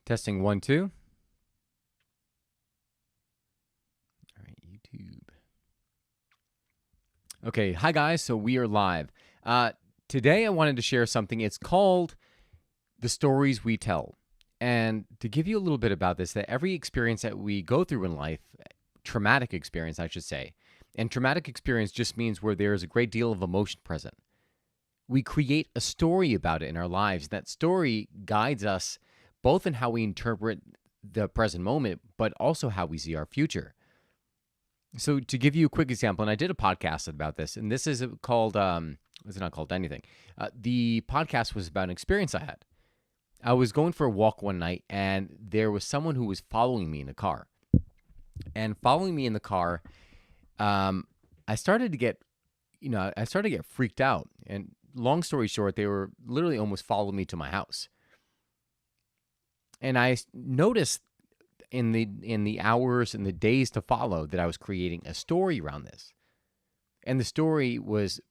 Testing 1, 2. All right, YouTube. Okay, hi guys. So we are live. Today I wanted to share something. It's called The Stories We Tell. And to give you a little bit about this, that every experience that we go through in life, traumatic experience, I should say, and traumatic experience just means where there's a great deal of emotion present. We create a story about it in our lives. That story guides us both in how we interpret the present moment, but also how we see our future. So to give you a quick example, and I did a podcast about this, and this is called, it's not called anything. The podcast was about an experience I had. I was going for a walk one night, and there was someone who was following me in a car. And following me in the car, I started to get, freaked out. And long story short, they were literally almost following me to my house. And I noticed in the hours and the days to follow that I was creating a story around this. And the story was,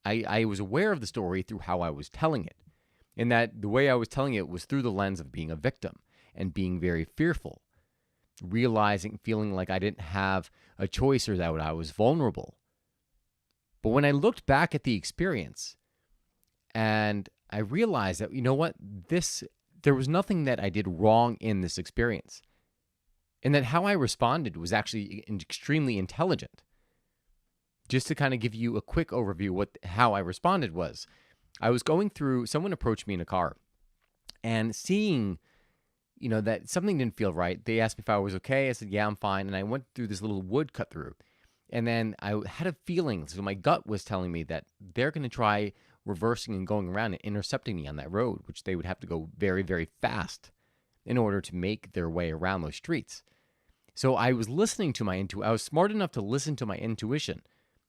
I was aware of the story through how I was telling it. And that the way I was telling it was through the lens of being a victim and being very fearful, feeling like I didn't have a choice or that I was vulnerable. But when I looked back at the experience and I realized that, you know what, there was nothing that I did wrong in this experience. And that how I responded was actually extremely intelligent. Just to kind of give you a quick overview, how I responded was, I was going through, someone approached me in a car and seeing, that something didn't feel right. They asked me if I was okay. I said, yeah, I'm fine. And I went through this little wood cut through. And then I had a feeling, so my gut was telling me that they're going to try reversing and going around and intercepting me on that road, which they would have to go very, very fast in order to make their way around those streets. So I was listening to I was smart enough to listen to my intuition.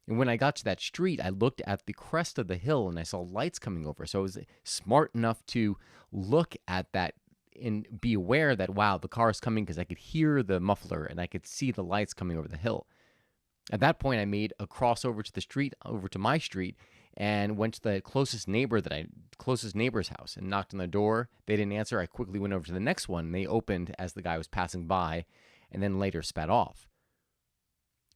And when I got to that street, I looked at the crest of the hill and I saw lights coming over. So I was smart enough to look at that and be aware that, wow, the car is coming, because I could hear the muffler and I could see the lights coming over the hill. At that point, I made a crossover to the street, over to my street, and went to the closest neighbor's house and knocked on the door. They didn't answer. I quickly went over to the next one. And they opened as the guy was passing by, and then later sped off.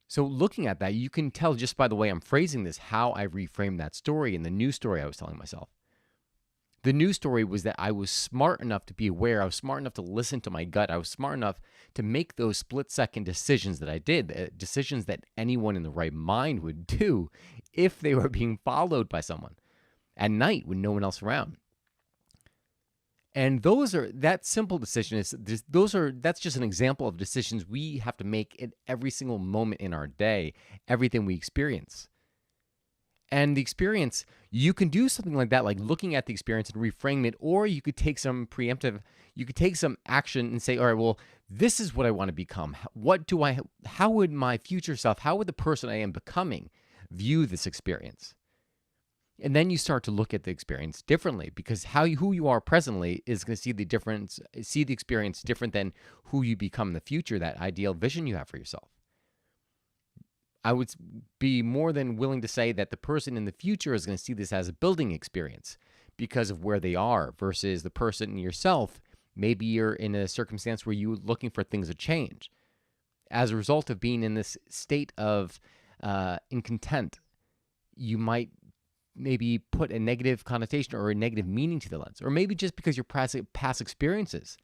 So looking at that, you can tell just by the way I'm phrasing this, how I reframed that story and the new story I was telling myself. The new story was that I was smart enough to be aware. I was smart enough to listen to my gut. I was smart enough to make those split-second decisions that I did, decisions that anyone in the right mind would do if they were being followed by someone at night with no one else around. And that simple decision that's just an example of decisions we have to make at every single moment in our day, everything we experience. And the experience, you can do something like that, like looking at the experience and reframe it, or you could take some action and say, all right, well, this is what I want to become. How would my future self, how would the person I am becoming view this experience? And then you start to look at the experience differently, because who you are presently is going to see the experience different than who you become in the future, that ideal vision you have for yourself. I would be more than willing to say that the person in the future is going to see this as a building experience because of where they are, versus the person in yourself. Maybe you're in a circumstance where you're looking for things to change. As a result of being in this state of incontent, you might maybe put a negative connotation or a negative meaning to the lens, or maybe just because your past experiences,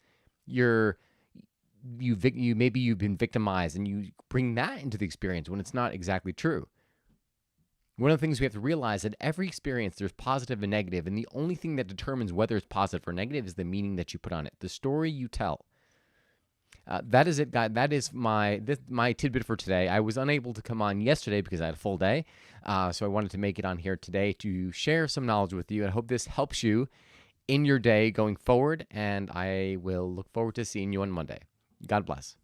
maybe you've been victimized and you bring that into the experience when it's not exactly true. One of the things we have to realize that every experience, there's positive and negative, and the only thing that determines whether it's positive or negative is the meaning that you put on it, the story you tell. That is it, guys. That is my tidbit for today. I was unable to come on yesterday because I had a full day, so I wanted to make it on here today to share some knowledge with you. I hope this helps you in your day going forward, and I will look forward to seeing you on Monday. God bless.